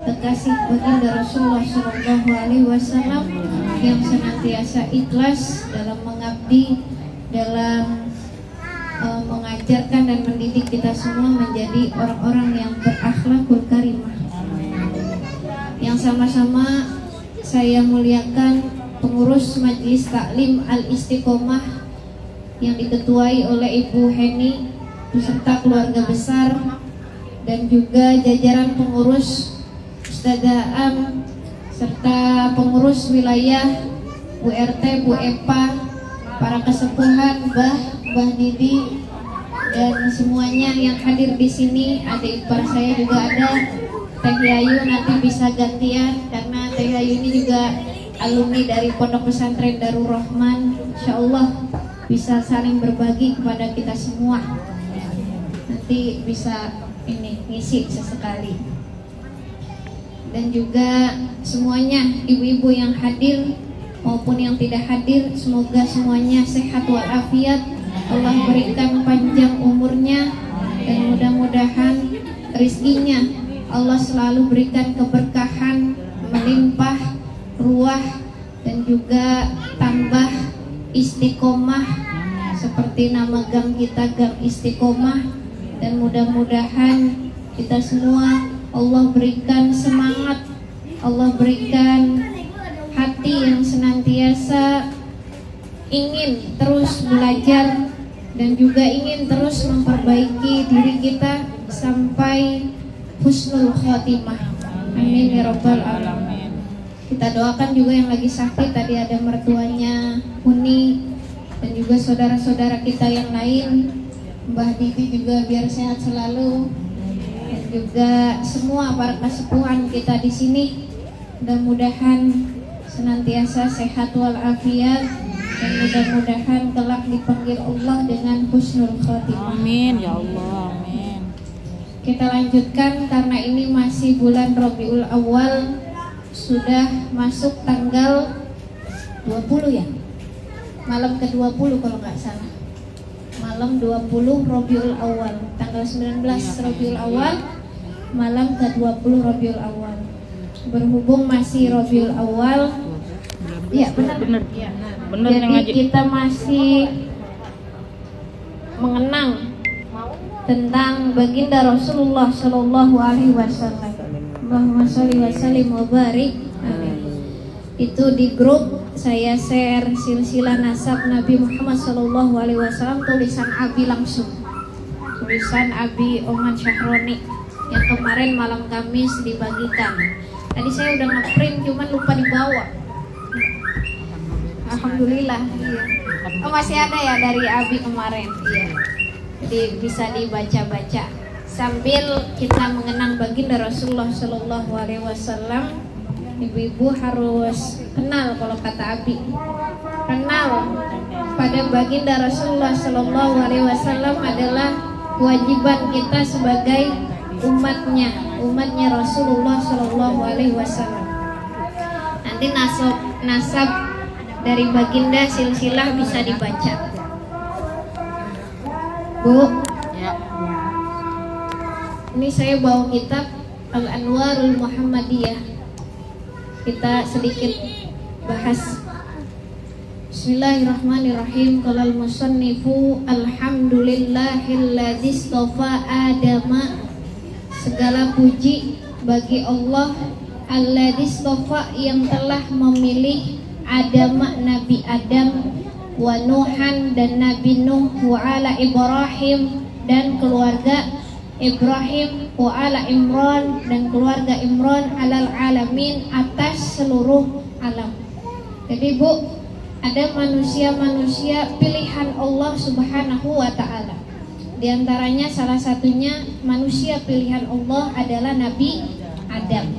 kekasih baginda Rasulullah Shallallahu Alaihi Wasallam yang senantiasa ikhlas dalam mengabdi, dalam mengajarkan dan mendidik kita semua menjadi orang-orang yang berakhlakul karimah. Yang sama-sama saya muliakan pengurus Majelis Taklim Al-Istiqomah yang diketuai oleh Ibu Heni beserta keluarga besar, dan juga jajaran pengurus Ustazah Am serta pengurus wilayah Bu RT, Bu Epa, para kesepuhan, Mbah Didi, dan semuanya yang hadir di sini. Adik ipar saya juga ada, Teh Yayu, nanti bisa gantian karena Teh Yayu ini juga alumni dari Pondok Pesantren Darul Rahman. Insyaallah bisa saling berbagi kepada kita semua. Nanti bisa ini ngisi sesekali. Dan juga semuanya ibu-ibu yang hadir maupun yang tidak hadir, semoga semuanya sehat walafiat. Allah berikan panjang umurnya dan mudah-mudahan rezekinya Allah selalu berikan keberkahan, melimpah ruah, dan juga tambah istiqomah seperti nama gang kita, Gang Istiqomah. Dan mudah-mudahan kita semua Allah berikan semangat, Allah berikan hati yang senantiasa ingin terus belajar dan juga ingin terus memperbaiki diri kita sampai husnul khotimah. Amin ya rabbal alamin. Kita doakan juga yang lagi sakit, tadi ada mertuanya Uni dan juga saudara-saudara kita yang lain, Mbah Didi juga biar sehat selalu, dan juga semua para kesepuhan kita di sini mudah-mudahan senantiasa sehat walafiat dan mudah-mudahan kelak dipanggil Allah dengan husnul khotimah. Amin ya Allah, amin. Kita lanjutkan karena ini masih bulan Rabiul Awal, sudah masuk tanggal 20 ya, malam ke-20 kalau nggak salah, malam 20 Rabiul Awal, tanggal 19 Rabiul Awal, malam ke-20 Rabiul Awal. Berhubung masih Rabiul Awal, ya benar, ya. Jadi kita masih mengenang tentang baginda Rasulullah Shallallahu Alaihi Wasallam. Allahumma sholli wa sallim wa barik. Itu di grup saya share silsilah nasab Nabi Muhammad Shallallahu Alaihi Wasallam, tulisan Abi langsung, tulisan Abi Oman Syahroni yang kemarin malam Kamis dibagikan. Tadi saya udah ngeprint cuman lupa dibawa. Alhamdulillah, iya. Oh masih ada ya dari Abi kemarin, iya. Jadi bisa dibaca-baca sambil kita mengenang baginda Rasulullah Shallallahu Alaihi Wasallam. Ibu-ibu harus kenal, kalau kata Abi, kenal pada baginda Rasulullah Shallallahu Alaihi Wasallam adalah kewajiban kita sebagai umatnya Rasulullah Shallallahu Alaihi Wasallam. Nanti nasab dari baginda silsilah bisa dibaca. Bu, Ya. ini saya bawa kitab Al-Anwarul Muhammadiyah. Kita sedikit bahas. Bismillahirrahmanirrahim. Qalal musannifu alhamdulillahilladzi istafa Adama. Segala puji bagi Allah alladzi istafa, yang telah memilih Adama, Nabi Adam, wa Nuhan, dan Nabi Nuh, wa ala Ibrahim, dan keluarga Ibrahim, wa ala Imran, dan keluarga Imran, alal alamin, atas seluruh alam. Jadi Bu, ada manusia-manusia pilihan Allah Subhanahu wa ta'ala. Di antaranya salah satunya manusia pilihan Allah adalah Nabi Adam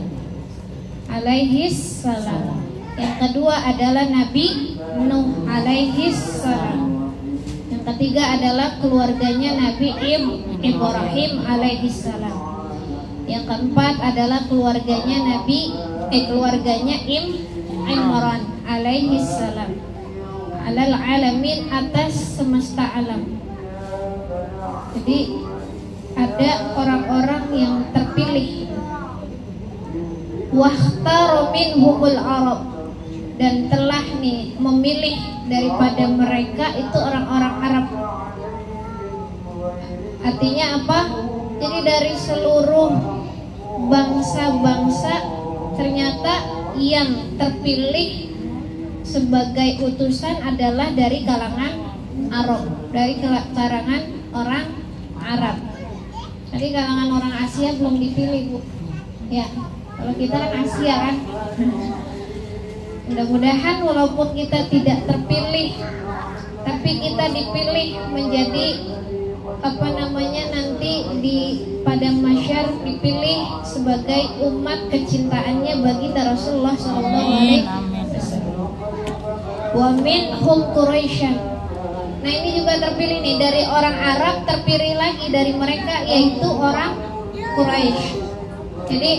alaihis salam. Yang kedua adalah Nabi Nuh alaihis salam. Yang ketiga adalah keluarganya Nabi Ibrahim alaihis salam. Yang keempat adalah keluarganya Imran alaihis salam. Alal alamin, atas semesta alam. Jadi ada orang-orang yang terpilih Wakhtar minhumul Arab, dan telah nih memilih daripada mereka itu orang-orang Arab. Artinya apa? Jadi dari seluruh bangsa-bangsa ternyata yang terpilih sebagai utusan adalah dari kalangan Arab, dari kalangan orang Arab. Tadi kalangan orang Asia belum dipilih, Bu. Ya, kalau kita kan Asia kan. Mudah-mudahan walaupun kita tidak terpilih, tapi kita dipilih menjadi nanti di padang mahsyar, dipilih sebagai umat kecintaannya bagi Rasulullah sallallahu alaihi wasallam. Wa minhum Quraisyan. Nah, ini juga terpilih nih dari orang Arab, terpilih lagi dari mereka yaitu orang Quraisy. Jadi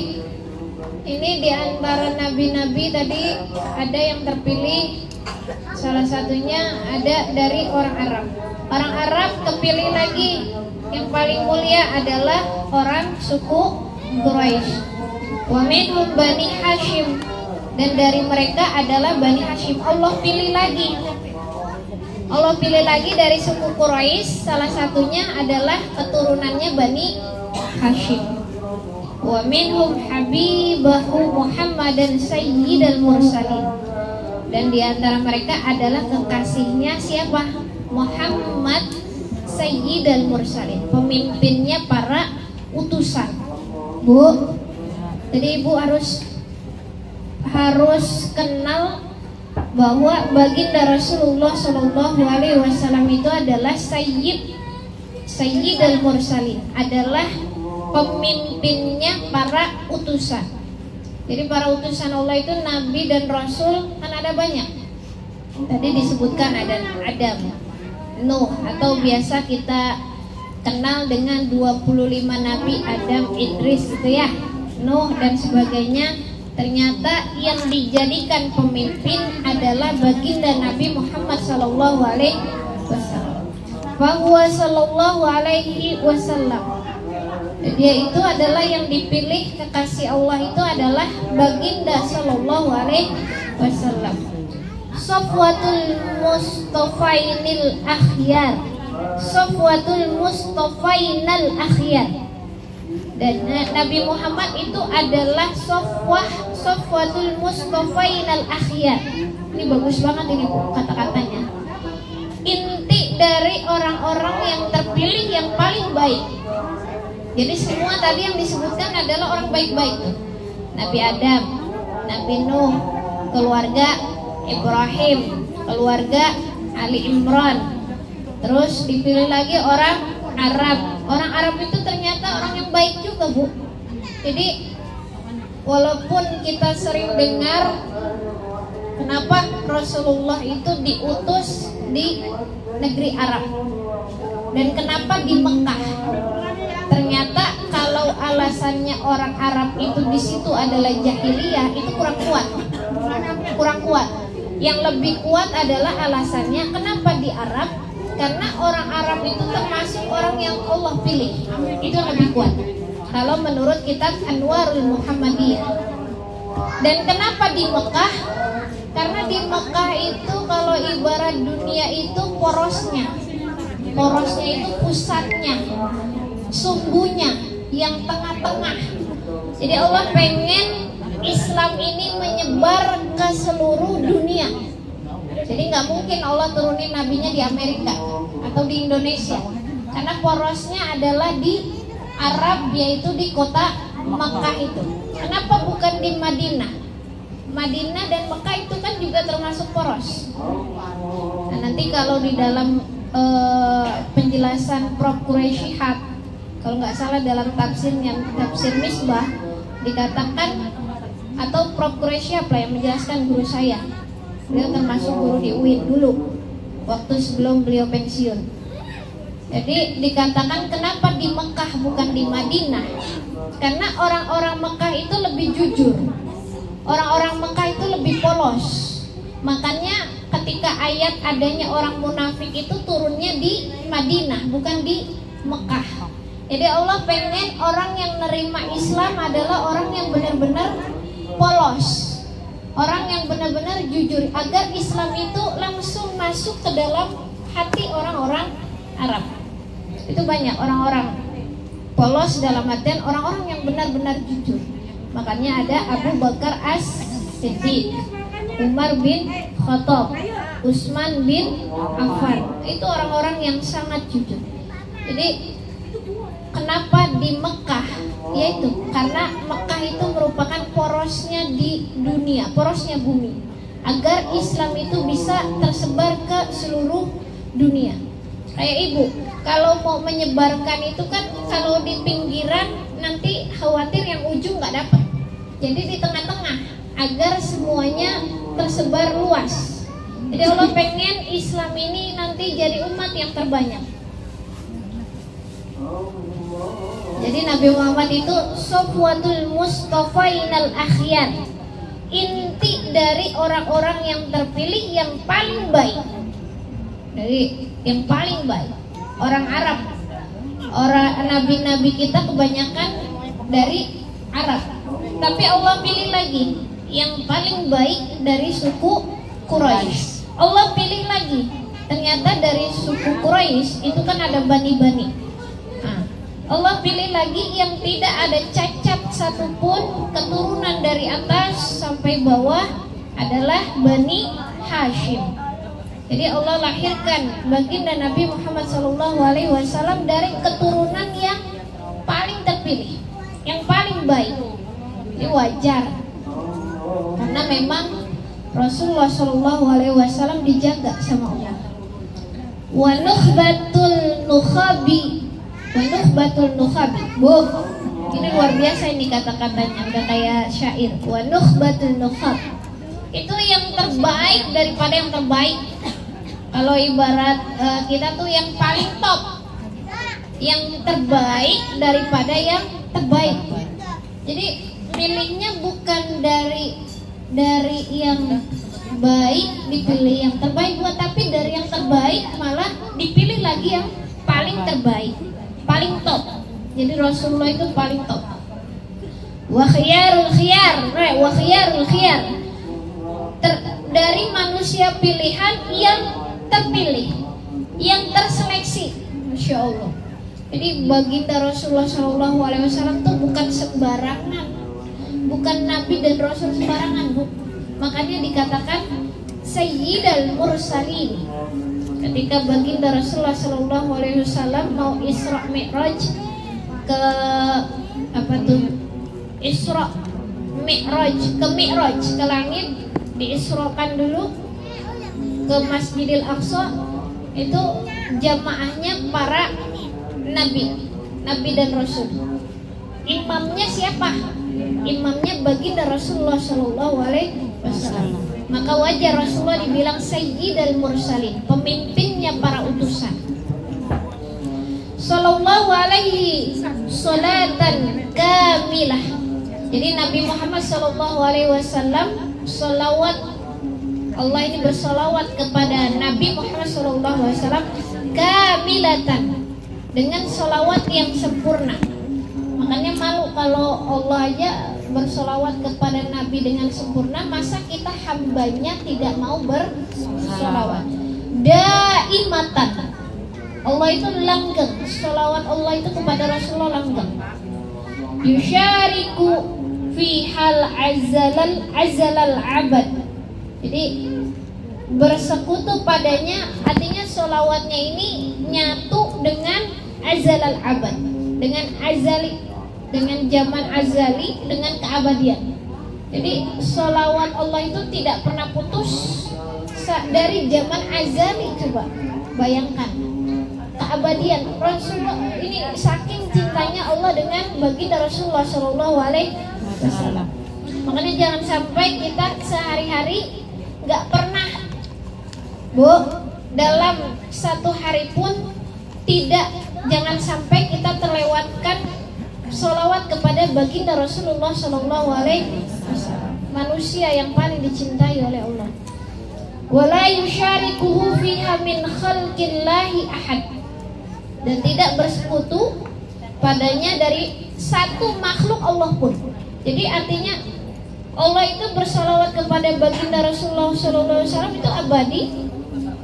ini di antara nabi-nabi tadi ada yang terpilih, salah satunya ada dari orang Arab. Orang Arab terpilih lagi, yang paling mulia adalah orang suku Quraisy. Wa minhum Bani Hashim, dan dari mereka adalah Bani Hashim. Allah pilih lagi dari suku Quraisy, salah satunya adalah keturunannya Bani Hashim. Wa minhum Habibahu Muhammadan Sayyidal Mursalin, dan di antara mereka adalah kekasihnya siapa? Muhammad Sayyidal Mursalin, pemimpinnya para utusan. Bu, jadi ibu harus kenal bahwa baginda Rasulullah Shallallahu Alaihi Wasallam itu adalah Sayyidal Mursalin, adalah pemimpinnya para utusan. Jadi para utusan Allah itu nabi dan rasul kan ada banyak. Tadi disebutkan ada Adam, Nuh, atau biasa kita kenal dengan 25 nabi, Adam, Idris gitu ya, Nuh dan sebagainya. Ternyata yang dijadikan pemimpin adalah baginda Nabi Muhammad sallallahu alaihi wasallam. Bahwa sallallahu alaihi wasallam, dia itu adalah yang dipilih kekasih Allah, itu adalah baginda sallallahu alaihi wasallam. Safwatul Mustafainil Akhyar, Safwatul Mustafainal Akhyar. Dan Nabi Muhammad itu adalah Safwatul Mustafainal Akhyar. Ini bagus banget ini kata-katanya. Inti dari orang-orang yang terpilih yang paling baik. Jadi semua tadi yang disebutkan adalah orang baik-baik. Nabi Adam, Nabi Nuh, keluarga Ibrahim, keluarga Ali Imran. Terus dipilih lagi orang Arab. Orang Arab itu ternyata orang yang baik juga, Bu. Jadi walaupun kita sering dengar kenapa Rasulullah itu diutus di negeri Arab dan kenapa di Mekah. Ternyata kalau alasannya orang Arab itu di situ adalah jahiliyah, itu kurang kuat. Yang lebih kuat adalah alasannya kenapa di Arab, karena orang Arab itu termasuk orang yang Allah pilih. Itu yang lebih kuat kalau menurut kitab Anwarul Muhammadiyah. Dan kenapa di Mekah? Karena di Mekah itu kalau ibarat dunia itu porosnya itu pusatnya, sumbunya yang tengah-tengah. Jadi Allah pengen Islam ini menyebar ke seluruh dunia. Jadi nggak mungkin Allah turunin nabinya di Amerika atau di Indonesia, karena porosnya adalah di Arab, yaitu di kota Makkah itu. Kenapa bukan di Madinah? Madinah dan Makkah itu kan juga termasuk poros. Nah, nanti kalau di dalam penjelasan Prof. Quraisy Shihab, kalau nggak salah dalam tafsirnya, tafsir Misbah, dikatakan, atau Prof. Quraisy Shihab lah yang menjelaskan, guru saya. Beliau termasuk guru di UIN dulu, waktu sebelum beliau pensiun. Jadi dikatakan kenapa di Mekah bukan di Madinah? Karena orang-orang Mekah itu lebih jujur, orang-orang Mekah itu lebih polos. Makanya ketika ayat adanya orang munafik itu turunnya di Madinah, bukan di Mekah. Jadi Allah pengen orang yang nerima Islam adalah orang yang benar-benar polos, orang yang benar-benar jujur, agar Islam itu langsung masuk ke dalam hati orang-orang Arab. Itu banyak orang-orang polos dalam artian orang-orang yang benar-benar jujur. Makanya ada Abu Bakar As-Siddiq, Umar bin Khattab, Utsman bin Affan. Itu orang-orang yang sangat jujur. Jadi kenapa di Mekah? Yaitu karena Mekah itu merupakan porosnya di dunia, porosnya bumi, agar Islam itu bisa tersebar ke seluruh dunia. Kayak ibu, kalau mau menyebarkan itu kan kalau di pinggiran nanti khawatir yang ujung nggak dapat. Jadi di tengah-tengah agar semuanya tersebar luas. Jadi Allah pengen Islam ini nanti jadi umat yang terbanyak. Jadi Nabi Muhammad itu sofwatul mustafainal akhyar, inti dari orang-orang yang terpilih yang paling baik. Dari yang paling baik orang Arab. Orang nabi-nabi kita kebanyakan dari Arab. Tapi Allah pilih lagi yang paling baik dari suku Quraisy. Allah pilih lagi. Ternyata dari suku Quraisy itu kan ada bani-bani. Allah pilih lagi yang tidak ada cacat satupun, keturunan dari atas sampai bawah adalah Bani Hashim. Jadi Allah lahirkan baginda Nabi Muhammad SAW dari keturunan yang paling terpilih, yang paling baik. Ini wajar, karena memang Rasulullah SAW dijaga sama Allah. Wa nukhbatul nukhabi, wa nukhbatul nukhabi. Ini luar biasa ini kata-katanya, udah kayak syair. Wa nukhbatul nukhab, itu yang terbaik daripada yang terbaik. Kalau ibarat kita tuh yang paling top, yang terbaik daripada yang terbaik. Jadi milihnya bukan dari yang baik dipilih yang terbaik buat, tapi dari yang terbaik malah dipilih lagi yang paling terbaik, paling top. Jadi Rasulullah itu paling top. Wa khiyarul khiyar, wa khiyarul khiyar. Dari manusia pilihan yang terpilih, yang terseleksi, Masya Allah. Jadi baginda Rasulullah SAW itu bukan sembarangan, bukan Nabi dan Rasul sembarangan, bu. Makanya dikatakan Sayyidul Mursalin. Ketika baginda Rasulullah SAW mau Isra Mi'raj ke Isra Mi'raj ke langit, diisrokan dulu ke Masjidil Aqsa. Itu jamaahnya para nabi dan rasul. Imamnya siapa? Imamnya baginda Rasulullah SAW. Maka wajar Rasulullah dibilang Sayyidul Mursalin, pemimpinnya para utusan. Sallallahu alaihi salatan kamilah. Jadi Nabi Muhammad SAW salawat, Allah ini bersalawat kepada Nabi Muhammad SAW kamilatan, dengan salawat yang sempurna. Makanya malu kalau Allah aja bersalawat kepada Nabi dengan sempurna, masa kita hambanya tidak mau bersalawat. Daimatan, Allah itu langgeng, salawat Allah itu kepada Rasulullah langgeng. Yusyariku fi hal azalal abad. Jadi bersekutu padanya, artinya sholawatnya ini nyatu dengan azalal abad, dengan azali, dengan zaman azali, dengan keabadian. Jadi sholawat Allah itu tidak pernah putus dari zaman azali. Coba bayangkan keabadian. Rasulullah ini saking cintanya Allah dengan baginda Rasulullah SAW. Makanya jangan sampai kita sehari-hari nggak pernah, bu, dalam satu hari pun tidak, jangan sampai kita terlewatkan sholawat kepada baginda Rasulullah SAW, manusia yang paling dicintai oleh Allah. Wala yusyarikuhu fiha min khalqillahi ahad, dan tidak bersekutu padanya dari satu makhluk Allah pun. Jadi artinya Allah itu bersalawat kepada baginda Rasulullah SAW itu abadi,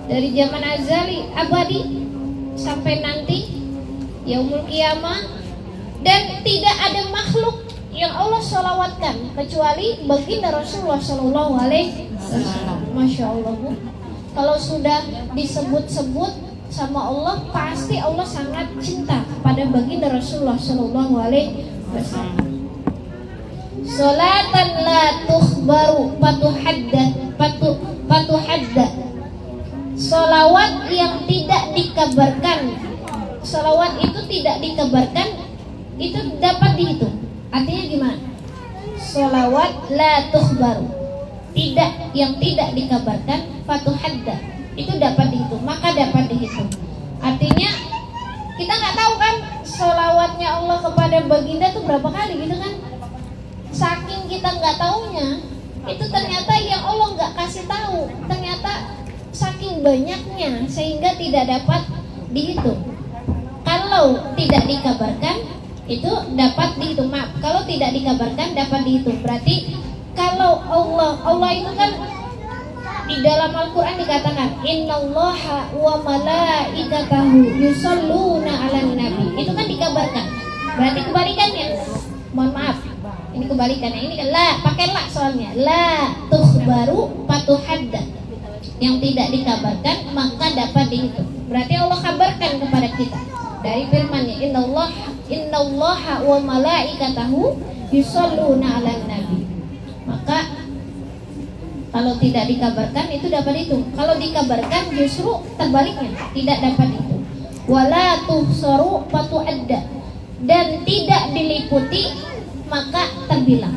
dari zaman azali abadi sampai nanti yaumul qiyamah, dan tidak ada makhluk yang Allah salawatkan kecuali baginda Rasulullah SAW. Masya Allah, Bu. Kalau sudah disebut-sebut sama Allah, pasti Allah sangat cinta pada baginda Rasulullah SAW. Salatan la tukhbaru patuhadda. Salawat yang tidak dikabarkan. Salawat itu tidak dikabarkan, itu dapat dihitung. Artinya gimana? Salawat la tukhbaru, tidak, yang tidak dikabarkan, fatuhadda, itu dapat dihitung, maka dapat dihitung. Artinya kita nggak tahu kan salawatnya Allah kepada baginda itu berapa kali gitu kan. Saking kita nggak taunya, itu ternyata yang Allah nggak kasih tahu, ternyata saking banyaknya sehingga tidak dapat dihitung. Kalau tidak dikabarkan itu dapat dihitung. Maaf, kalau tidak dikabarkan dapat dihitung. Berarti kalau Allah itu kan di dalam Al-Quran dikatakan innallaha wa malaikatahu yusholluna 'alan nabi. Itu kan dikabarkan. Berarti kebalikannya. Mohon maaf. Ini kebalikannya. Ini kan la, pakai la soalnya. La tukhbaru patuhadda. Yang tidak dikabarkan maka dapat dihitung. Berarti Allah kabarkan kepada kita dari firman-Nya innallaha wa malaikatahu yusholluna 'alan nabi. Maka kalau tidak dikabarkan itu dapat dihitung. Kalau dikabarkan justru terbaliknya, tidak dapat dihitung. Wala tuhsaru patu'adda, dan tidak diliputi maka terbilang.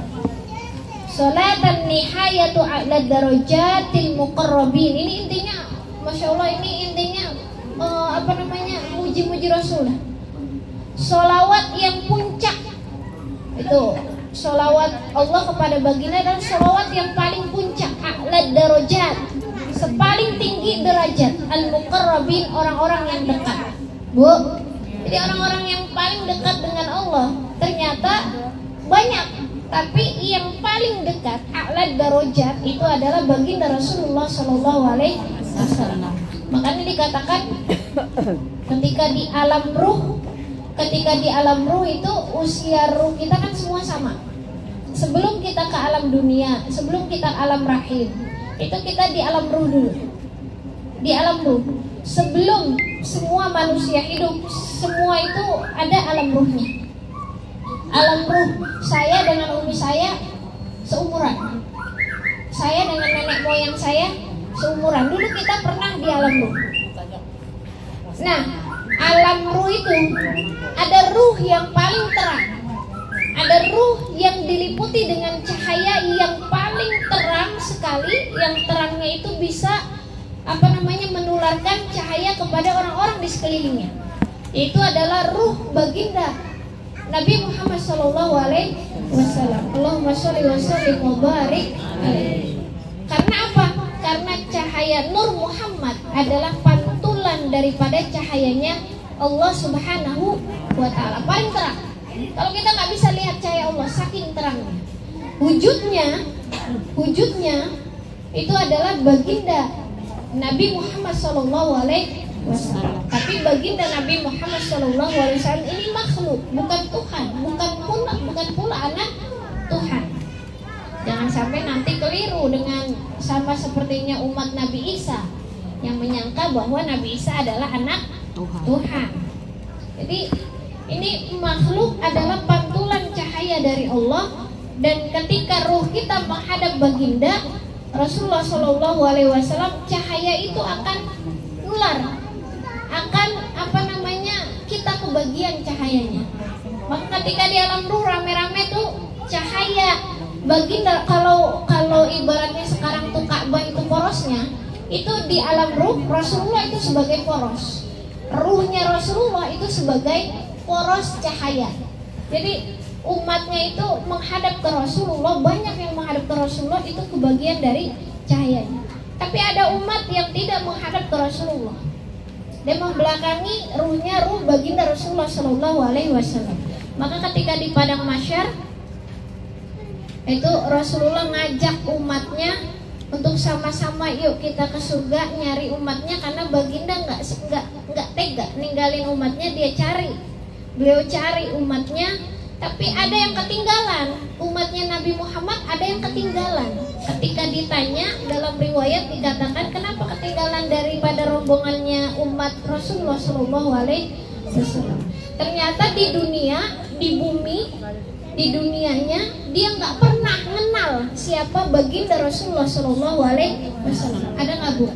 Salatan nihayatu a'la darajatil muqarrabin. Ini intinya, Masya Allah, ini intinya muji-muji Rasul. Sholawat yang puncak itu sholawat Allah kepada baginda dan sholawat yang paling puncak, a'la darajat, sepaling tinggi derajat, al-muqarrabin, orang-orang yang dekat. Bu, jadi orang-orang yang paling dekat dengan Allah ternyata banyak, tapi yang paling dekat, a'la darajat, itu adalah baginda Rasulullah SAW. Makanya dikatakan ketika di alam ruh itu usia ruh kita kan semua sama. Sebelum kita ke alam dunia, sebelum kita alam rahim, itu kita di alam ruh dulu. Di alam ruh. Sebelum semua manusia hidup, semua itu ada alam ruhnya. Alam ruh, saya dengan umi saya seumuran. Saya dengan nenek moyang saya seumuran. Dulu kita pernah di alam ruh. Nah, alam ruh itu ada ruh yang paling terang, ada ruh yang diliputi dengan cahaya yang paling terang sekali, yang terangnya itu bisa menularkan cahaya kepada orang-orang di sekelilingnya. Itu adalah ruh baginda Nabi Muhammad SAW. Allahumma sholli wa sallim wa barik alaihi. Karena apa? Karena cahaya Nur Muhammad adalah pantulan daripada cahayanya Allah Subhanahu wa Ta'ala, paling terang. Kalau kita nggak bisa lihat cahaya Allah, saking terangnya. Wujudnya itu adalah baginda Nabi Muhammad SAW. Tapi baginda Nabi Muhammad SAW ini makhluk, bukan Tuhan, bukan pula anak Tuhan. Jangan sampai nanti keliru dengan sama sepertinya umat Nabi Isa yang menyangka bahwa Nabi Isa adalah anak Tuhan. Jadi ini makhluk adalah pantulan cahaya dari Allah, dan ketika ruh kita menghadap baginda Rasulullah SAW, cahaya itu akan nular, akan kita kebagian cahayanya. Maka ketika di alam ruh rame-rame tuh cahaya baginda, kalau ibaratnya sekarang tuh Ka'bah itu porosnya, itu di alam ruh Rasulullah itu sebagai poros, ruhnya Rasulullah itu sebagai poros cahaya. Jadi umatnya itu menghadap ke Rasulullah, banyak yang menghadap ke Rasulullah, itu kebagian dari cahayanya. Tapi ada umat yang tidak menghadap ke Rasulullah, dia membelakangi ruhnya, ruh baginda Rasulullah SAW. Maka ketika di padang mahsyar Itu Rasulullah ngajak umatnya untuk sama-sama yuk kita ke surga, nyari umatnya, karena baginda nggak tega ninggalin umatnya. Beliau cari umatnya, tapi ada yang ketinggalan. Umatnya Nabi Muhammad ada yang ketinggalan. Ketika ditanya, dalam riwayat dikatakan kenapa ketinggalan daripada rombongannya umat Rasulullah SAW. Ternyata di dunia, di bumi, di dunianya dia nggak pernah kenal siapa baginda Rasulullah SAW. Ada nggak Bu?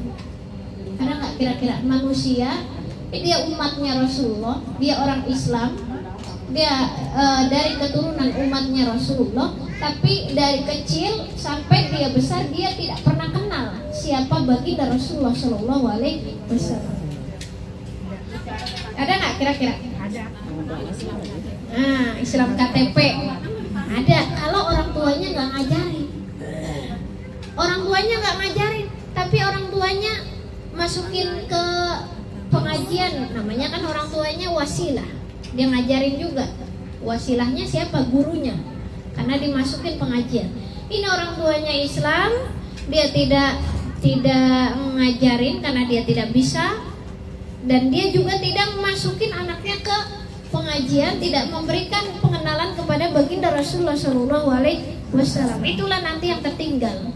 Ada nggak kira-kira manusia? Dia umatnya Rasulullah, dia orang Islam, dia dari keturunan umatnya Rasulullah, tapi dari kecil sampai dia besar dia tidak pernah kenal siapa baginda Rasulullah SAW. Ada nggak kira-kira? Nah, Islam KTP ada. Kalau orang tuanya nggak ngajarin, tapi orang tuanya masukin ke pengajian, namanya kan orang tuanya wasilah, dia ngajarin juga. Wasilahnya siapa? Gurunya, karena dimasukin pengajian. Ini orang tuanya Islam, dia tidak ngajarin karena dia tidak bisa, dan dia juga tidak memasukin anaknya ke pengajian, tidak memberikan pengenalan kepada baginda Rasulullah SAW. Itulah nanti yang tertinggal.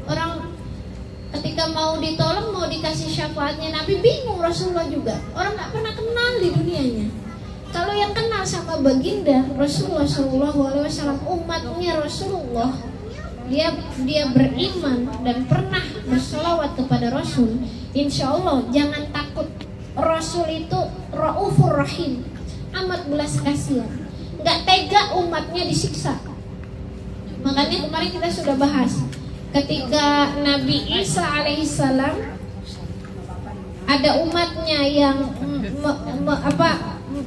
Orang ketika mau ditolong, mau dikasih syafaatnya Nabi, bingung Rasulullah juga. Orang nggak pernah kenal di dunianya. Kalau yang kenal sama baginda Rasulullah SAW, umatnya Rasulullah, dia beriman dan pernah berselawat kepada Rasul, insya Allah jangan takut. Rasul itu Raufur Rahim, amat belas kasihan, nggak tega umatnya disiksa. Makanya kemarin kita sudah bahas, ketika Nabi Isa alaihissalam ada umatnya yang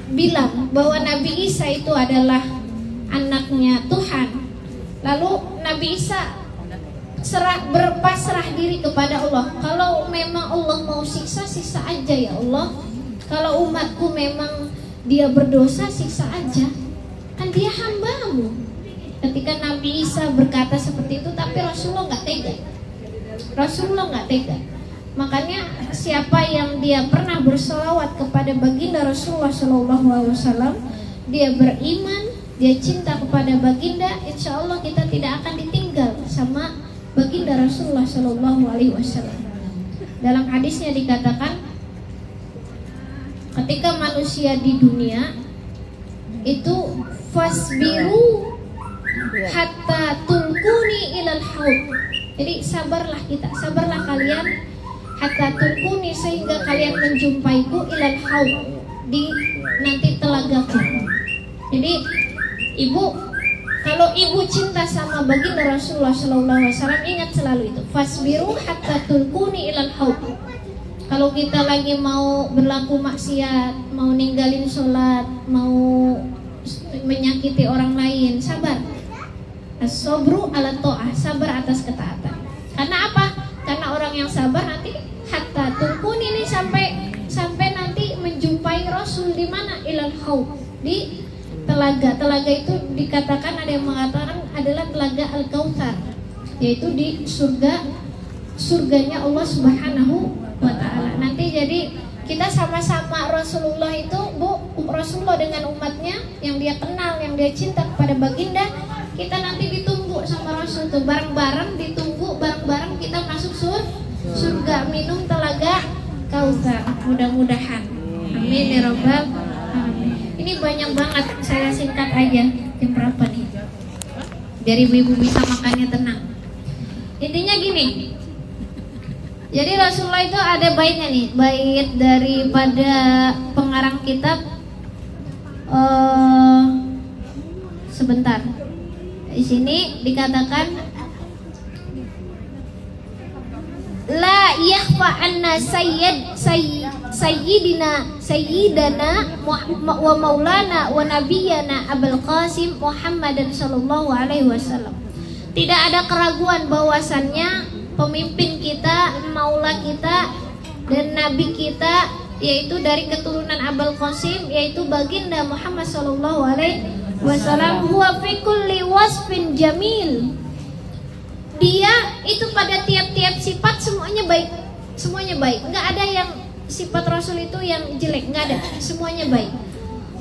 bilang bahwa Nabi Isa itu adalah anaknya Tuhan. Lalu Nabi Isa berpasrah diri kepada Allah. Kalau memang Allah mau siksa, siksa aja ya Allah. Kalau umatku memang dia berdosa, siksa aja, kan dia hambamu. Ketika Nabi Isa berkata seperti itu, tapi Rasulullah nggak tega. Makanya siapa yang dia pernah bersolawat kepada baginda Rasulullah SAW, dia beriman, dia cinta kepada baginda, insya Allah kita tidak akan ditinggal sama baginda Rasulullah SAW. Dalam hadisnya dikatakan, ketika manusia di dunia itu fasbiru hatta tulkuni ilal haud. Jadi sabarlah kalian hatta tulkuni, sehingga kalian menjumpaiku ilal haud, di nanti telagaku. Jadi kalau ibu cinta sama baginda Rasulullah SAW, ingat selalu itu, fasbiru hatta tulkuni ilal haud. Kalau kita lagi mau berlaku maksiat, mau ninggalin sholat, mau menyakiti orang lain, sabar. As-sabru ala ta'ah, sabar atas ketaatan. Karena apa? Karena orang yang sabar nanti hatta tulkuni ini sampai nanti menjumpai Rasul di mana? Ilal haud, di telaga. Telaga itu dikatakan, ada yang mengatakan adalah telaga Al-Kautsar, yaitu di surganya Allah Subhanahu wa ta'ala. Nanti jadi kita sama-sama Rasulullah itu, Rasulullah dengan umatnya yang dia kenal, yang dia cinta kepada baginda, kita nanti ditunggu sama Rasul tuh, bareng-bareng ditunggu, bareng-bareng kita masuk surga, minum telaga Kautsar. Mudah-mudahan, amin ya rabbal alamin. Ini banyak banget, saya singkat aja. Jam berapa nih? Biar ibu-ibu bisa makannya tenang. Intinya gini, jadi Rasulullah itu ada baitnya nih, bait daripada pengarang kitab. Sebentar, di sini dikatakan, la yakhfa anna sayyidana wa maulana wa nabiyana Abul Qasim Muhammadan sallallahu alaihi wasallam. Tidak ada keraguan bahwasannya pemimpin kita, maula kita, dan nabi kita, yaitu dari keturunan Abul Qasim, yaitu baginda Muhammad sallallahu alaihi wasallam huwa fi kulli wasfin jamil. Dia itu pada tiap-tiap sifat semuanya baik. Semuanya baik. Enggak ada yang sifat Rasul itu yang jelek, enggak ada. Semuanya baik.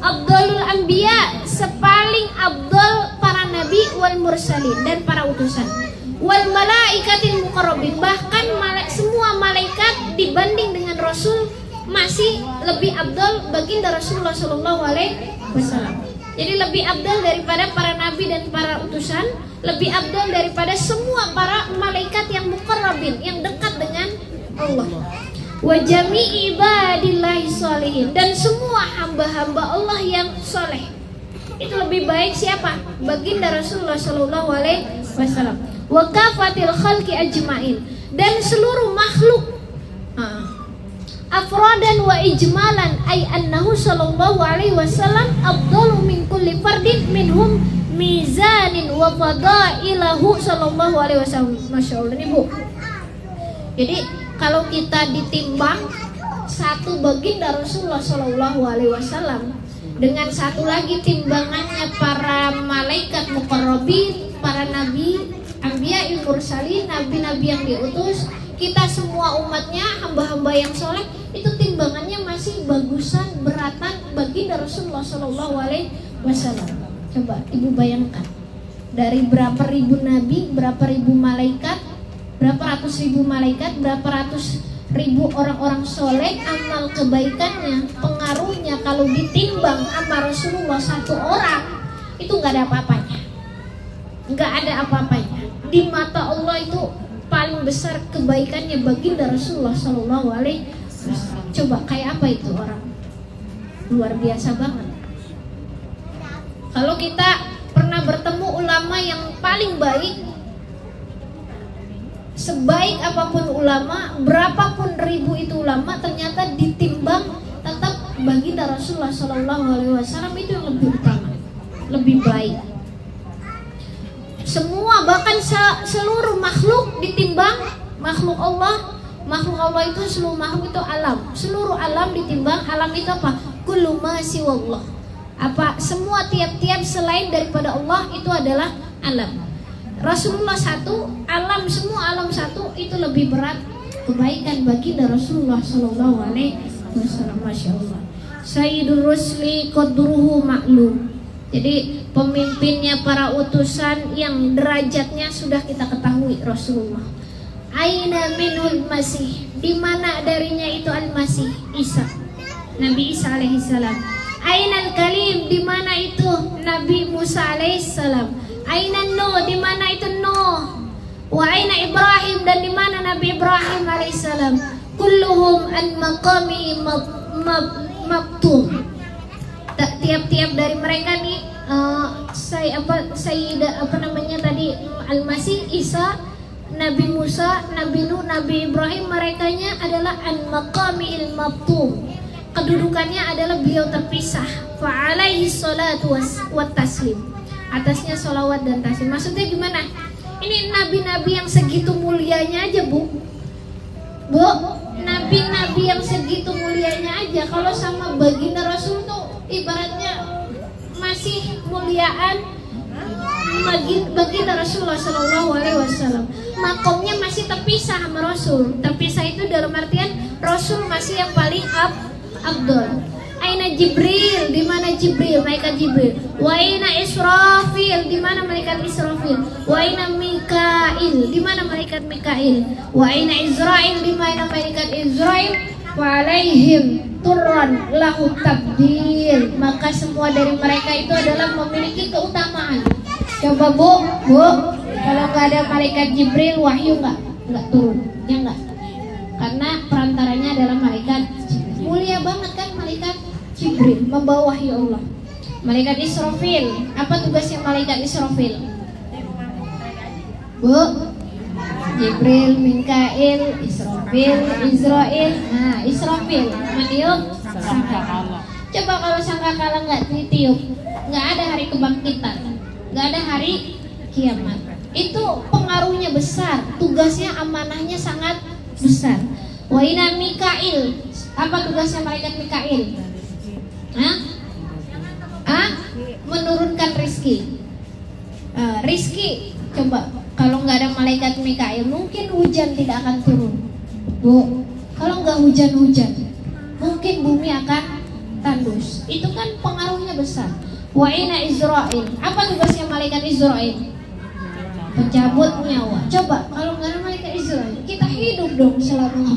Abdulul anbiya, sepaling abdul para nabi wal mursalin dan para utusan. Wal malaikatil muqarrabin, bahkan semua malaikat dibanding dengan Rasul masih lebih abdul baginda Rasulullah sallallahu alaihi wasallam. Jadi lebih abdul daripada para nabi dan para utusan, lebih abdul daripada semua para malaikat yang muqarrabin, yang dekat dengan Allah. Wa jami'i ibadillahi sholihin, dan semua hamba-hamba Allah yang soleh. Itu lebih baik siapa? Baginda Rasulullah sallallahu alaihi wasallam. Wa kafatil khalqi ajmain, dan seluruh makhluk. Afradan wa ijmalan ay annahu sallallahu alaihi wasallam afdalu min kulli fardin minhum mizanin wa fadailahu sallallahu alaihi wasallam. Masyaallah nih Bu. Jadi kalau kita ditimbang satu baginda Rasulullah sallallahu alaihi wasallam dengan satu lagi timbangannya para malaikat muqarrabin, para nabi, anbiya mursalin, nabi-nabi yang diutus, kita semua umatnya, hamba-hamba yang soleh, itu timbangannya masih bagusan, beratan baginda Rasulullah sallallahu alaihi wasallam. Coba Ibu bayangkan, dari berapa ribu nabi, berapa ribu malaikat, berapa ratus ribu malaikat, berapa ratus ribu orang-orang soleh, amal kebaikannya, pengaruhnya kalau ditimbang sama Rasulullah satu orang, itu nggak ada apa-apanya. Nggak ada apa-apanya. Di mata Allah itu paling besar kebaikannya baginda Rasulullah sallallahu alaihi wasallam. Coba kayak apa itu orang? Luar biasa banget. Kalau kita pernah bertemu ulama yang paling baik, sebaik apapun ulama, berapapun ribu itu ulama, ternyata ditimbang tetap baginda Rasulullah sallallahu alaihi wasallam itu yang lebih utama, lebih baik. Semua, bahkan seluruh makhluk ditimbang, makhluk Allah itu seluruh makhluk itu alam, seluruh alam ditimbang. Alam itu apa? Kullu ma siwallah, apa semua tiap-tiap selain daripada Allah itu adalah alam. Rasulullah satu, alam semua alam satu, itu lebih berat kebaikan baginda Rasulullah sallallahu alaihi wasallam. Masya Allah. Sayyidul Rusli qadruhu ma'lum. Jadi pemimpinnya para utusan yang derajatnya sudah kita ketahui, Rasulullah. Aina minul masih, di mana darinya itu al-masih, Isa, Nabi Isa alaihi salam. Aina al-kalim, di mana itu Nabi Musa alaihi salam. Aina Nuh, di mana itu Nuh. Wa aina Ibrahim, dan di mana Nabi Ibrahim alaihi salam. Kulluhum an maqami mabtum. Tiap-tiap dari mereka nih Al-Masih, Isa, Nabi Musa, Nabi Nuh, Nabi Ibrahim, merekanya adalah an-maqamil mabtum. Kedudukannya adalah beliau terpisah. Fa alaihi salatu wa taslim. Atasnya salawat dan taslim. Maksudnya gimana? Ini nabi-nabi yang segitu mulianya aja, Bu. Nabi-nabi yang segitu mulianya aja, kalau sama baginda Rasul tuh ibaratnya masih muliaan baginda Rasulullah sallallahu alaihi wasallam. Makomnya masih terpisah sama Rasul. Terpisah itu dalam artian Rasul masih yang paling abdul. Aina Jibril, di mana Jibril, malaikat Jibril. Wa aina Israfil, di mana malaikat Israfil. Wa aina Mikail, di mana malaikat Mikail. Wa aina Izrail, di mana malaikat Izrail. Wa alaihim turran lahu tabdil. Maka semua dari mereka itu adalah memiliki keutamaan. Coba Bu, kalau nggak ada malaikat Jibril, wahyu nggak turun, ya nggak? Karena perantaranya adalah malaikat Jibril. Mulia banget kan malaikat Jibril, membawa wahyu Allah. Malaikat Israfil, apa tugasnya malaikat Israfil? Bu, Jibril, Mikail, Israfil, Israel. Nah, Israfil meniup sangkakala. Coba kalau sangkakala nggak ditiup, nggak ada hari kebangkitan, nggak ada hari kiamat. Itu pengaruhnya besar, tugasnya, amanahnya sangat besar. Wa inna Mikail, apa tugasnya malaikat Mikail? menurunkan rizki. Rizki, coba kalau nggak ada malaikat Mikail mungkin hujan tidak akan turun, Bu. Kalau nggak hujan-hujan mungkin bumi akan tandus. Itu kan pengaruhnya besar. Wa ina Israil, apa tugasnya malaikat Israil? Pencabut nyawa. Coba kalau nggak ada malaikat Israil, kita hidup dong selama.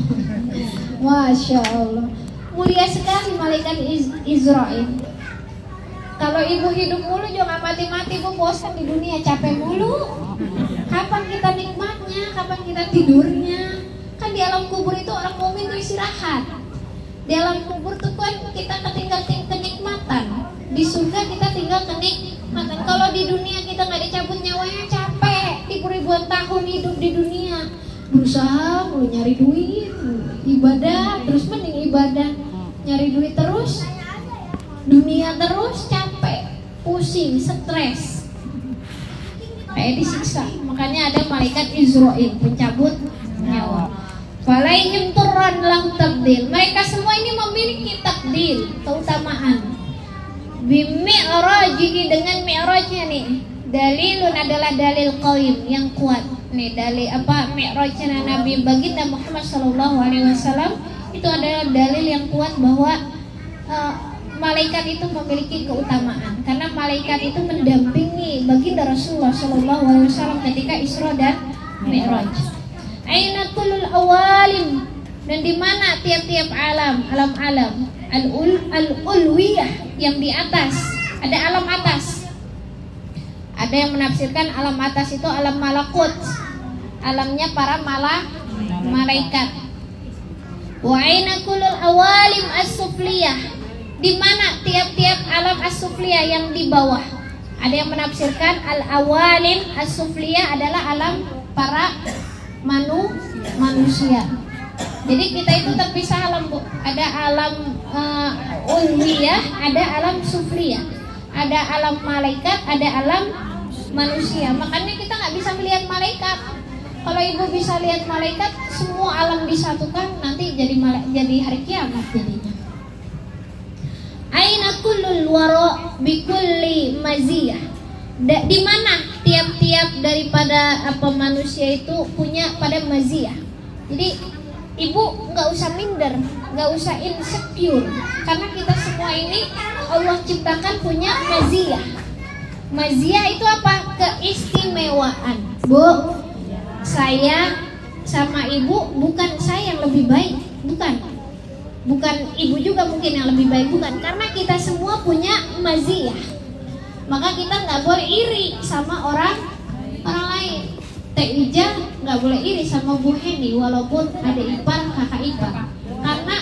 Masya Allah, mulia sekali malaikat Israil. Kalau ibu hidup mulu jangan mati-mati, Bu, bosan di dunia, capek mulu. Kapan kita nikmatnya? Kapan kita tidurnya? Kan di alam kubur itu orang mukmin itu istirahat. Di alam kubur tuh kan kita ketinggal kenikmatan. Di surga kita tinggal kenikmatan. Kalau di dunia kita nggak dicabut nyawanya, capek. Ribu-ribuan tahun hidup di dunia, berusaha mulu nyari duit, ibadah terus, mending ibadah, nyari duit terus, dunia terus, capek, pusing, stres, kayak disiksa. Makanya ada malaikat Israil, pencabut nyawa. Falaihim turran lahu tabdil. Mereka semua ini memiliki takdir, keutamaan. Bimi'rajihi, dengan mi'rajnya nih. Dalilun adalah dalil qaim yang kuat. Nih dalil apa? Mi'rajnya Nabi baginda Muhammad SAW itu adalah dalil yang kuat bahwa malaikat itu memiliki keutamaan, karena malaikat itu mendampingi baginda Rasulullah SAW ketika Isra dan Mi'raj. Aina kullul awalim, dan di mana tiap-tiap alam al-ulwiyah yang di atas. Ada alam atas. Ada yang menafsirkan alam atas itu alam malakut, alamnya para malaikat. Wa aina kullul awalim as-sufliyah, di mana tiap-tiap alam as-sufliyah yang di bawah. Ada yang menafsirkan al-awalim as-sufliyah adalah alam para manusia. Jadi kita itu terpisah alam, Bu. Ada alam ulwiyah, ada alam sufliyah. Ada alam malaikat, ada alam manusia. Makanya kita nggak bisa melihat malaikat. Kalau ibu bisa lihat malaikat, semua alam disatukan, nanti jadi hari kiamat jadinya. Aina kullul wara bikulli maziyah. Di mana tiap-tiap daripada manusia itu punya pada maziyah. Jadi ibu nggak usah minder, nggak usah insecure, karena kita semua ini Allah ciptakan punya maziyah. Maziyah itu apa? Keistimewaan. Bu, saya sama ibu bukan saya yang lebih baik, bukan ibu juga mungkin yang lebih baik, bukan, karena kita semua punya maziyah. Maka kita nggak boleh iri sama orang lain. Teh Ija nggak boleh iri sama Bu Heni walaupun ada ipar, kakak ipar, karena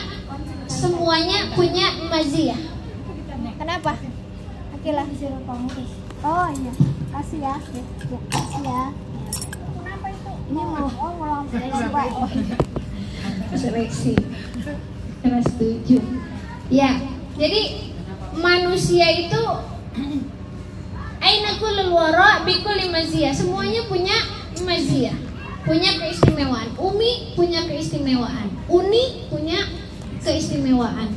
semuanya punya maziyah. Kenapa? Akilah disuruh pamukis. Oh iya, kasih ya. Kasih ya. Kenapa itu? Ini mau seleksi. Karena setuju. Ya, jadi manusia itu aina kullul wara bikulli maziyah, semuanya punya maziyah, punya keistimewaan. Umi punya keistimewaan, Uni punya keistimewaan,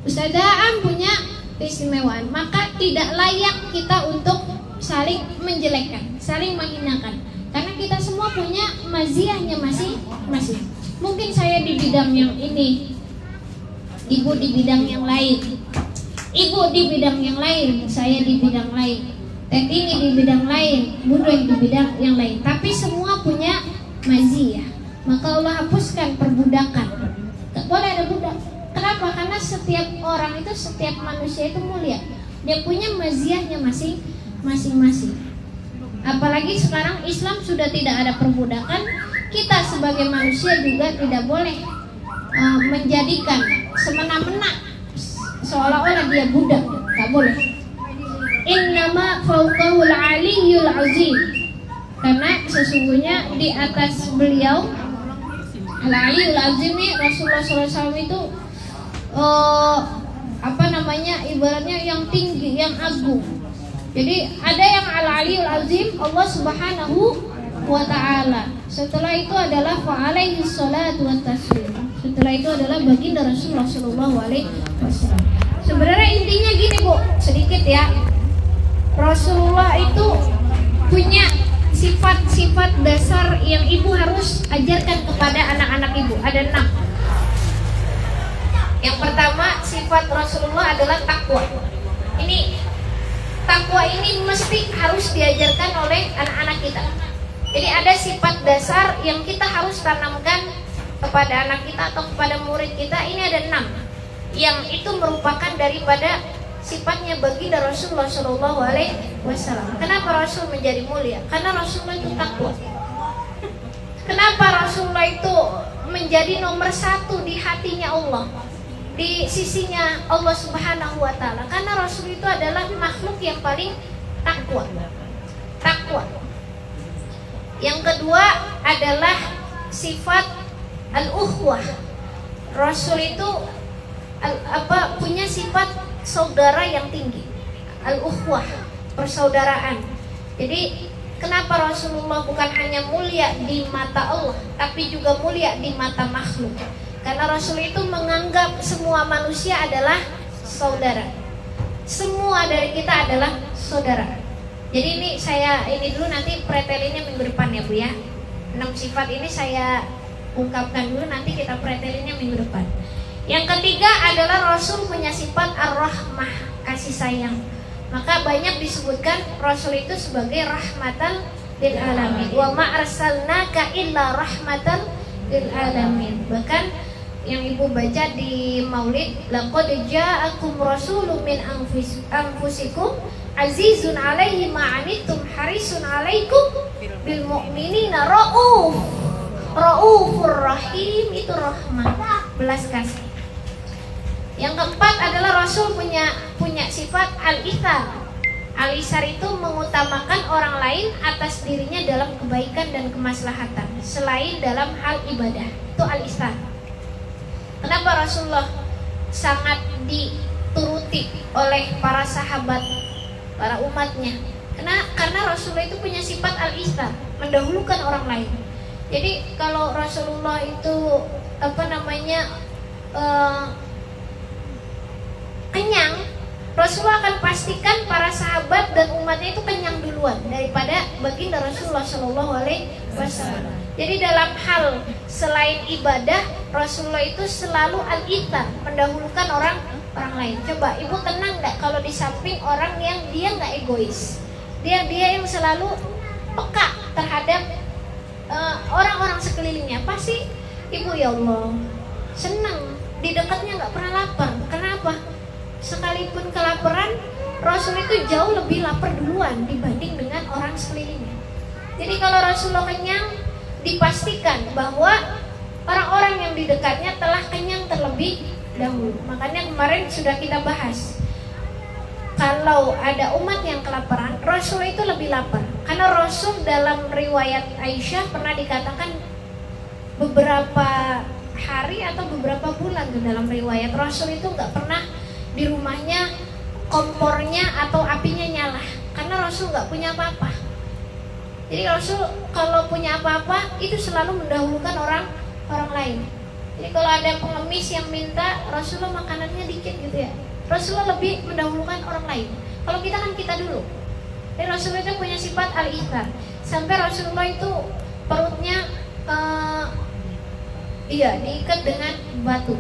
Ustazah Am punya keistimewaan. Maka tidak layak kita untuk saling menjelekkan, saling menghinakan, karena kita semua punya maziyahnya masing-masing. Mungkin saya di bidang yang ini, ibu di bidang yang lain, ibu di bidang yang lain, saya di bidang lain, Teh ini di bidang lain, Bunda di bidang yang lain, tapi semua punya maziyah. Maka Allah hapuskan perbudakan. Gak boleh ada budak. Kenapa? Karena setiap orang itu, setiap manusia itu mulia. Dia punya maziyahnya masing-masing. Apalagi sekarang Islam sudah tidak ada perbudakan. Kita sebagai manusia juga tidak boleh menjadikan semena-mena seolah-olah dia budak. Gak boleh. Innama fawqahul aliyyul azim, karena sesungguhnya di atas beliau al-aliyyul azim nih, Rasulullah SAW itu ibaratnya yang tinggi, yang agung. Jadi ada yang al-aliyyul azim, Allah Subhanahu wa ta'ala. Setelah itu adalah fa'alaihi salatu wa taslim. Setelah itu adalah baginda Rasulullah SAW. Sebenarnya intinya gini, Bu, sedikit ya. Rasulullah itu punya sifat-sifat dasar yang ibu harus ajarkan kepada anak-anak ibu. Ada 6. Yang pertama, sifat Rasulullah adalah takwa. Takwa ini mesti harus diajarkan oleh anak-anak kita. Jadi ada sifat dasar yang kita harus tanamkan kepada anak kita atau kepada murid kita. Ini ada 6 yang itu merupakan daripada sifatnya baginda Rasulullah SAW. Kenapa Rasul menjadi mulia? Karena Rasulullah itu takwa. Kenapa Rasulullah itu menjadi nomor 1 di hatinya Allah, di sisinya Allah Subhanahu wa Ta'ala? Karena Rasul itu adalah makhluk yang paling takwa. Yang kedua adalah sifat al-ukhwah. Rasul itu punya sifat saudara yang tinggi, al-ukhwah, persaudaraan. Jadi kenapa Rasulullah bukan hanya mulia di mata Allah, tapi juga mulia di mata makhluk? Karena Rasul itu menganggap semua manusia adalah saudara. Semua dari kita adalah saudara. Jadi ini dulu, nanti pretelinnya minggu depan ya Bu ya. 6 sifat ini saya ungkapkan dulu, nanti kita pretelinnya minggu depan. Yang ketiga adalah Rasul punya sifat ar-rahmah, kasih sayang. Maka banyak disebutkan Rasul itu sebagai rahmatan lil alamin. Wa ma arsalnaka illa rahmatan lil alamin. Bahkan yang ibu baca di Maulid, laqad ja'akum rasulun min anfusikum azizun 'alaihi ma 'anittum harisun 'alaikum bil mu'minina raufur rahim. Itu rahmah, belas kasih. Yang keempat adalah Rasul punya sifat al-ithar. Al-ithar itu mengutamakan orang lain atas dirinya dalam kebaikan dan kemaslahatan, selain dalam hal ibadah. Itu al-ithar. Kenapa Rasulullah sangat dituruti oleh para sahabat, para umatnya? Karena Rasulullah itu punya sifat al-ithar, mendahulukan orang lain. Jadi kalau Rasulullah itu kenyang, Rasulullah akan pastikan para sahabat dan umatnya itu kenyang duluan daripada baginda Rasulullah SAW. Jadi dalam hal selain ibadah, Rasulullah itu selalu al-ithar, mendahulukan orang lain. Coba ibu tenang nggak kalau di samping orang yang dia nggak egois, dia yang selalu peka terhadap orang-orang sekelilingnya? Pasti ibu, ya Allah, senang di dekatnya, nggak pernah lapar. Kenapa? Sekalipun kelaparan, Rasul itu jauh lebih lapar duluan dibanding dengan orang sekelilingnya. Jadi kalau Rasulullah kenyang, dipastikan bahwa orang-orang yang di dekatnya telah kenyang terlebih dahulu. Makanya kemarin sudah kita bahas, kalau ada umat yang kelaparan, Rasul itu lebih lapar. Karena Rasul dalam riwayat Aisyah pernah dikatakan beberapa hari atau beberapa bulan dalam riwayat, Rasul itu nggak pernah di rumahnya kompornya atau apinya nyala, karena Rasul nggak punya apa-apa. Jadi Rasul kalau punya apa-apa itu selalu mendahulukan orang lain. Jadi kalau ada pengemis yang minta, Rasulullah makanannya dikit gitu ya, Rasulullah lebih mendahulukan orang lain. Kalau kita kan kita dulu. Jadi Rasulullah itu punya sifat al-ithar, sampai Rasulullah itu perutnya diikat dengan batu.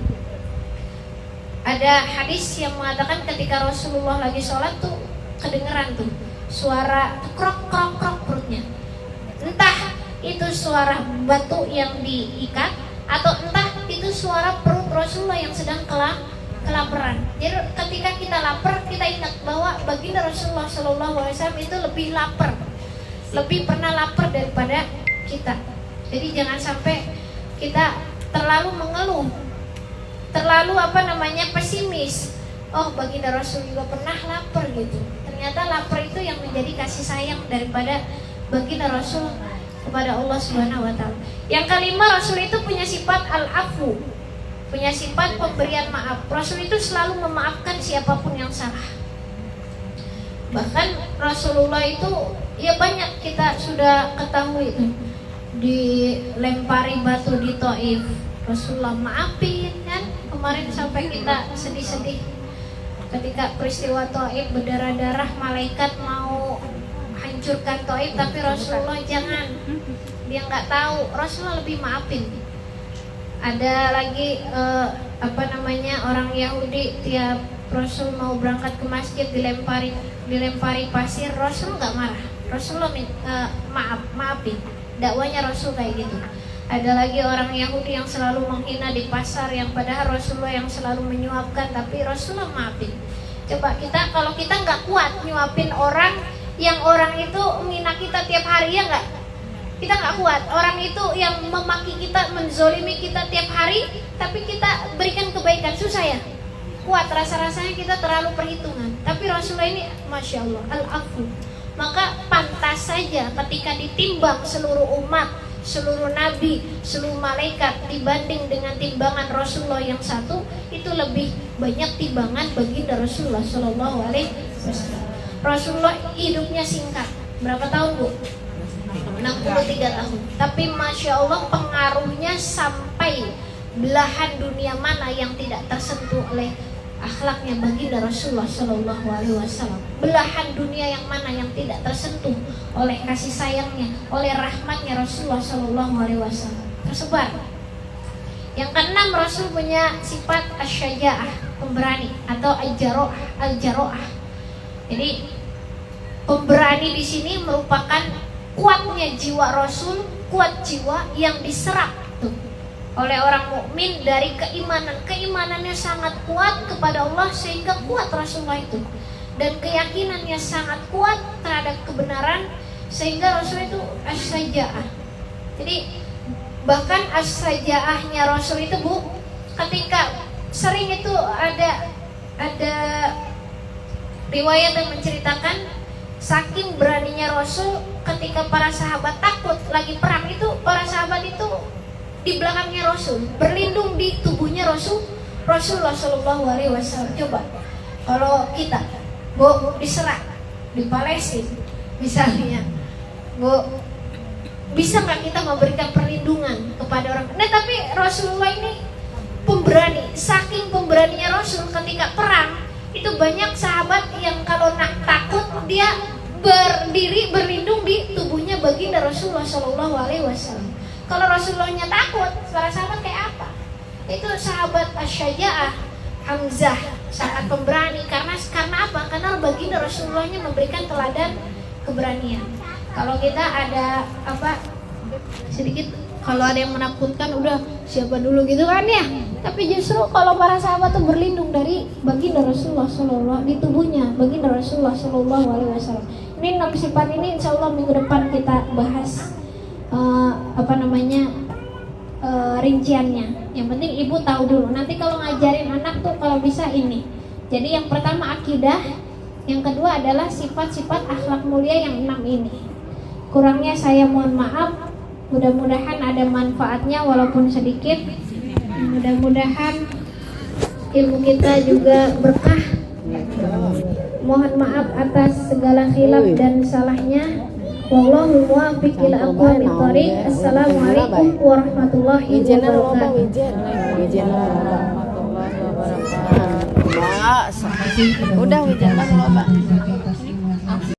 Ada hadis yang mengatakan ketika Rasulullah lagi sholat tuh kedengeran tuh suara krok krok krok perutnya. Entah itu suara batu yang diikat atau entah itu suara perut Rasulullah yang sedang kelaparan. Jadi ketika kita lapar, kita ingat bahwa baginda Rasulullah SAW itu lebih lapar, lebih pernah lapar daripada kita. Jadi jangan sampai kita terlalu mengeluh, terlalu pesimis. Oh, baginda Rasul juga pernah lapar gitu. Ternyata lapar itu yang menjadi kasih sayang daripada baginda Rasul kepada Allah Subhanahu wa Ta'ala. Yang kelima, Rasul itu punya sifat al-afu, punya sifat pemberian maaf. Rasul itu selalu memaafkan siapapun yang salah. Bahkan Rasulullah itu ya banyak kita sudah ketahui itu, dilempari batu di Taif, Rasulullah maafin kan. Kemarin sampai kita sedih-sedih ketika peristiwa Thaif berdarah-darah, malaikat mau hancurkan Thaif, tapi Rasulullah jangan. Dia nggak tahu, Rasulullah lebih maafin. Ada lagi orang Yahudi, tiap Rasul mau berangkat ke masjid dilempari pasir, Rasul nggak marah. Rasulullah maafin. Dakwanya Rasul kayak gitu. Ada lagi orang Yahudi yang selalu menghina di pasar, yang padahal Rasulullah yang selalu menyuapkan, tapi Rasulullah maafin. Coba kalau kita nggak kuat nyuapin orang yang orang itu menghina kita tiap hari, ya nggak? Kita nggak kuat. Orang itu yang memaki kita, menzolimi kita tiap hari, tapi kita berikan kebaikan, susah ya? Kuat, rasa-rasanya kita terlalu perhitungan. Tapi Rasulullah ini, Masya Allah, al-afu. Maka pantas saja ketika ditimbang seluruh umat, seluruh nabi, seluruh malaikat dibanding dengan timbangan Rasulullah yang satu, itu lebih banyak timbangan baginda Rasulullah Shallallahu Alaihi Wasallam. Rasulullah hidupnya singkat, berapa tahun Bu? 63 tahun. Tapi Masya Allah pengaruhnya sampai belahan dunia mana yang tidak tersentuh oleh akhlaknya baginda Rasulullah Shallallahu Alaihi Wasallam. Belahan dunia yang mana yang tidak tersentuh oleh kasih sayangnya, oleh rahmatnya Rasulullah Shallallahu Alaihi Wasallam. Tersebar. Yang keenam, Rasul punya sifat asy-syaja'ah, pemberani, atau al-jaro'ah. Jadi pemberani di sini merupakan kuatnya jiwa Rasul, kuat jiwa yang diserap tuh oleh orang mukmin dari keimanannya sangat kuat kepada Allah, sehingga kuat Rasulullah itu, dan keyakinannya sangat kuat terhadap kebenaran, sehingga Rasul itu as-saja'ah. Jadi bahkan as-saja'ahnya Rasul itu Bu, ketika sering itu ada riwayat yang menceritakan saking beraninya Rasul, ketika para sahabat takut lagi perang itu, para sahabat itu di belakangnya Rasul, berlindung di tubuhnya Rasulullah Shallallahu Alaihi Wasallam. Coba kalau kita Bu diserang di Palestina misalnya, Bu, bisa nggak kita memberikan perlindungan kepada orang? Nah, tapi Rasulullah ini pemberani. Saking pemberaninya Rasul, ketika perang itu banyak sahabat yang kalau takut dia berdiri berlindung di tubuhnya baginda Rasulullah Shallallahu Alaihi Wasallam. Kalau Rasulullahnya takut, para sahabat kayak apa? Itu sahabat asy-syaja'ah, Hamzah, sangat pemberani. Karena apa? Karena baginda Rasulullahnya memberikan teladan keberanian. Kalau kita ada sedikit, kalau ada yang menakutkan, udah siapa dulu gitu kan ya. Tapi justru kalau para sahabat tuh berlindung dari baginda Rasulullah Shallallahu, di tubuhnya baginda Rasulullah Shallallahu Alaihi Wasallam. Ini 6 sifat ini insya Allah minggu depan kita bahas rinciannya. Yang penting ibu tahu dulu. Nanti kalau ngajarin anak tuh kalau bisa ini. Jadi yang pertama akidah, yang kedua adalah sifat-sifat akhlak mulia yang 6 ini. Kurangnya saya mohon maaf. Mudah-mudahan ada manfaatnya walaupun sedikit. Mudah-mudahan ilmu kita juga berkah. Mohon maaf atas segala khilaf dan salahnya. Wallahu muwaffiq ila aqwamit thoriq. Assalamualaikum warahmatullahi wabarakatuh. Udah hujan loba.